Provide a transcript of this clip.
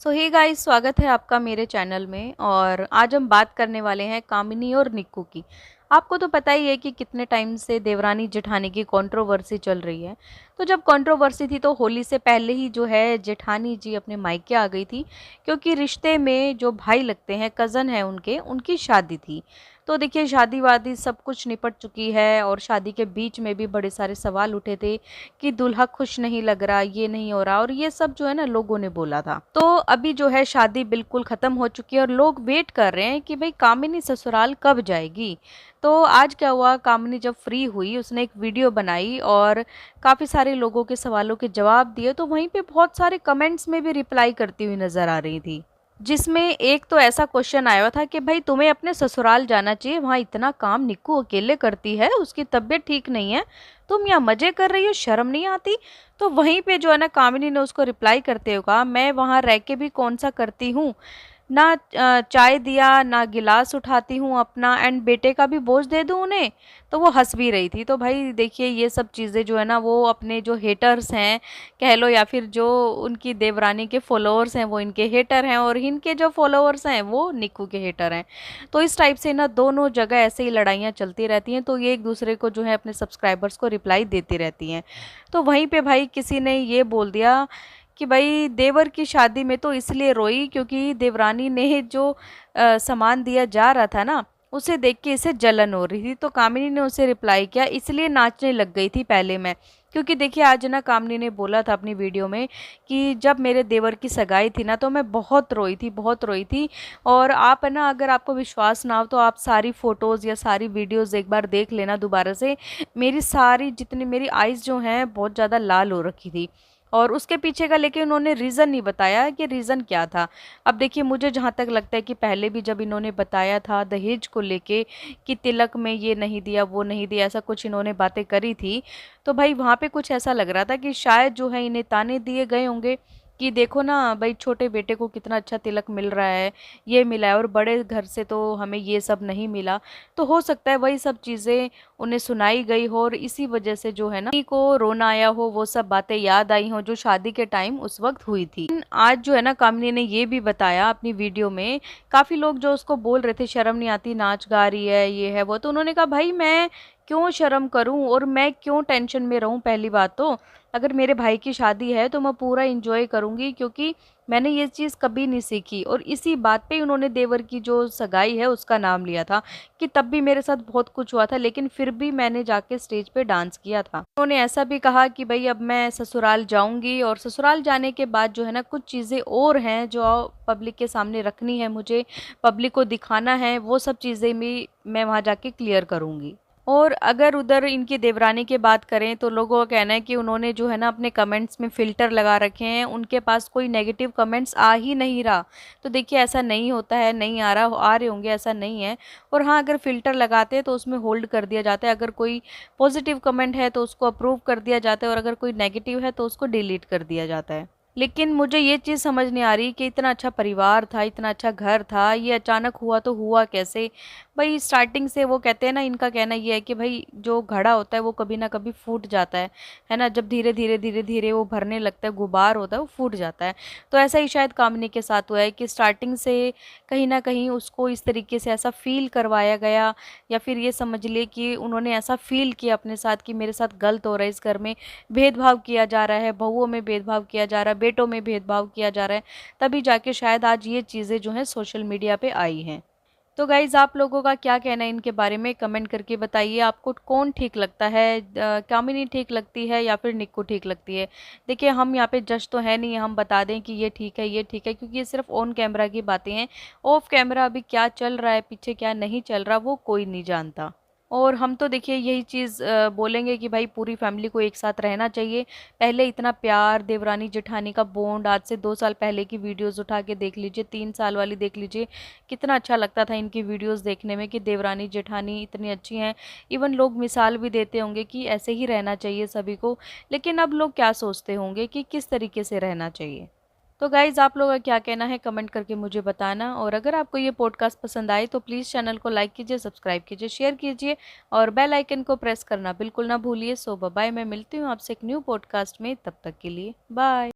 सो hey guys, स्वागत है आपका मेरे चैनल में। और आज हम बात करने वाले हैं कामिनी और निक्कू की। आपको तो पता ही है कि कितने टाइम से देवरानी जेठानी की कंट्रोवर्सी चल रही है। तो जब कंट्रोवर्सी थी तो होली से पहले ही जो है जेठानी जी अपने मायके आ गई थी, क्योंकि रिश्ते में जो भाई लगते हैं, कज़न है उनके, उनकी शादी थी। तो देखिए, शादी वादी सब कुछ निपट चुकी है और शादी के बीच में भी बड़े सारे सवाल उठे थे कि दूल्हा खुश नहीं लग रहा, ये नहीं हो रहा, और ये सब जो है ना लोगों ने बोला था। तो अभी जो है शादी बिल्कुल खत्म हो चुकी है और लोग वेट कर रहे हैं कि भाई कामिनी ससुराल कब जाएगी। तो आज क्या हुआ, कामिनी जब फ्री हुई उसने एक वीडियो बनाई और काफ़ी सारे लोगों के सवालों के जवाब दिए। तो वहीं पे बहुत सारे कमेंट्स में भी रिप्लाई करती हुई नज़र आ रही थी, जिसमें एक तो ऐसा क्वेश्चन आया हुआ था कि भाई तुम्हें अपने ससुराल जाना चाहिए, वहाँ इतना काम निक्कू अकेले करती है, उसकी तबीयत ठीक नहीं है, तुम यहाँ मजे कर रही हो, शर्म नहीं आती। तो वहीं पे जो है ना कामिनी ने उसको रिप्लाई करते हुए कहा, मैं वहाँ रह के भी कौन सा करती हूँ, ना चाय दिया ना गिलास उठाती हूँ अपना, एंड बेटे का भी बोझ दे दूँ उन्हें। तो वो हंस भी रही थी। तो भाई देखिए, ये सब चीज़ें जो है ना वो अपने जो हेटर्स हैं कह लो, या फिर जो उनकी देवरानी के फॉलोअर्स हैं वो इनके हेटर हैं, और इनके जो फॉलोअर्स हैं वो निक्कू के हेटर हैं। तो इस टाइप से ना दोनों जगह ऐसे ही लड़ाइयाँ चलती रहती हैं। तो ये एक दूसरे को जो है अपने सब्सक्राइबर्स को रिप्लाई देती रहती हैं। तो वहीं पे भाई किसी ने ये बोल दिया कि भाई देवर की शादी में तो इसलिए रोई क्योंकि देवरानी ने जो सामान दिया जा रहा था ना, उसे देख के इसे जलन हो रही थी। तो कामिनी ने उसे रिप्लाई किया, इसलिए नाचने लग गई थी पहले मैं। क्योंकि देखिए, आज ना कामिनी ने बोला था अपनी वीडियो में कि जब मेरे देवर की सगाई थी ना तो मैं बहुत रोई थी, बहुत रोई थी। और आप है ना, अगर आपको विश्वास ना हो तो आप सारी फ़ोटोज़ या सारी वीडियोज़ एक बार देख लेना दोबारा से। मेरी सारी जितनी मेरी आइज़ जो हैं बहुत ज़्यादा लाल हो रखी थी। और उसके पीछे का लेकिन उन्होंने रीज़न नहीं बताया कि रीज़न क्या था। अब देखिए, मुझे जहाँ तक लगता है कि पहले भी जब इन्होंने बताया था दहेज को लेके कि तिलक में ये नहीं दिया, वो नहीं दिया, ऐसा कुछ इन्होंने बातें करी थी, तो भाई वहाँ पे कुछ ऐसा लग रहा था कि शायद जो है इन्हें ताने दिए गए होंगे कि देखो ना भाई, छोटे बेटे को कितना अच्छा तिलक मिल रहा है, ये मिला है, और बड़े घर से तो हमें ये सब नहीं मिला। तो हो सकता है वही सब चीज़ें उन्हें सुनाई गई हो और इसी वजह से जो है ना उन्हीं को रोना आया हो, वो सब बातें याद आई हो जो शादी के टाइम उस वक्त हुई थी। लेकिन आज जो है ना कामिनी ने ये भी बताया अपनी वीडियो में, काफ़ी लोग जो उसको बोल रहे थे शर्म नहीं आती, नाच गा रही है, ये है वो, तो उन्होंने कहा भाई मैं क्यों शर्म करूं और मैं क्यों टेंशन में रहूं। पहली बात तो अगर मेरे भाई की शादी है तो मैं पूरा इंजॉय करूंगी, क्योंकि मैंने ये चीज़ कभी नहीं सीखी। और इसी बात पे उन्होंने देवर की जो सगाई है उसका नाम लिया था कि तब भी मेरे साथ बहुत कुछ हुआ था लेकिन फिर भी मैंने जाके स्टेज पे डांस किया था। उन्होंने ऐसा भी कहा कि भाई अब मैं ससुराल जाऊंगी और ससुराल जाने के बाद जो है ना कुछ चीज़ें और हैं जो पब्लिक के सामने रखनी है, मुझे पब्लिक को दिखाना है, वो सब चीज़ें भी मैं वहाँ जाके क्लियर करूँगी। और अगर उधर इनकी देवरानी की बात करें तो लोगों का कहना है कि उन्होंने जो है ना अपने कमेंट्स में फ़िल्टर लगा रखे हैं, उनके पास कोई नेगेटिव कमेंट्स आ ही नहीं रहा। तो देखिए, ऐसा नहीं होता है, नहीं आ रहा, आ रहे होंगे, ऐसा नहीं है। और हाँ, अगर फ़िल्टर लगाते हैं तो उसमें होल्ड कर दिया जाता है। अगर कोई पॉजिटिव कमेंट है तो उसको अप्रूव कर दिया जाता है और अगर कोई नेगेटिव है तो उसको डिलीट कर दिया जाता है। लेकिन मुझे ये चीज़ समझ नहीं आ रही कि इतना अच्छा परिवार था, इतना अच्छा घर था, ये अचानक हुआ तो हुआ कैसे? भई स्टार्टिंग से वो कहते हैं ना, इनका कहना ये है कि भई जो घड़ा होता है वो कभी ना कभी फूट जाता है ना? जब धीरे-धीरे वो भरने लगता है, गुबार होता है, वो फूट जाता है। तो ऐसा ही शायद कामिनी के साथ हुआ है कि स्टार्टिंग से कहीं न कहीं उसको इस तरीके से ऐसा फ़ील करवाया गया, या फिर ये समझ लिए कि उन्होंने ऐसा फ़ील किया अपने साथ कि मेरे साथ गलत हो रहा है, इस घर में भेदभाव किया जा रहा है, बहुओं में भेदभाव किया जा रहा है, बेटों में भेदभाव किया जा रहा है, तभी जाके शायद आज ये चीज़ें जो हैं सोशल मीडिया पे आई हैं। तो गाइज़, आप लोगों का क्या कहना है इनके बारे में कमेंट करके बताइए। आपको कौन ठीक लगता है, कामिनी ठीक लगती है या फिर निक्कू ठीक लगती है? देखिए, हम यहाँ पे जज तो है नहीं, हम बता दें कि ये ठीक है, ये ठीक है, क्योंकि ये सिर्फ ऑन कैमरा की बातें हैं। ऑफ कैमरा अभी क्या चल रहा है, पीछे क्या नहीं चल रहा, वो कोई नहीं जानता। और हम तो देखिए यही चीज़ बोलेंगे कि भाई पूरी फैमिली को एक साथ रहना चाहिए। पहले इतना प्यार, देवरानी जेठानी का बॉन्ड, आज से 2 साल पहले की वीडियोज़ उठा के देख लीजिए, 3 साल वाली देख लीजिए, कितना अच्छा लगता था इनकी वीडियोज़ देखने में कि देवरानी जेठानी इतनी अच्छी हैं। इवन लोग मिसाल भी देते होंगे कि ऐसे ही रहना चाहिए सभी को। लेकिन अब लोग क्या सोचते होंगे कि किस तरीके से रहना चाहिए? तो गाइज़, आप लोगों का क्या कहना है कमेंट करके मुझे बताना। और अगर आपको ये पॉडकास्ट पसंद आए तो प्लीज़ चैनल को लाइक कीजिए, सब्सक्राइब कीजिए, शेयर कीजिए और बेल आइकन को प्रेस करना बिल्कुल ना भूलिए। सो बाय, मैं मिलती हूँ आपसे एक न्यू पॉडकास्ट में, तब तक के लिए बाय।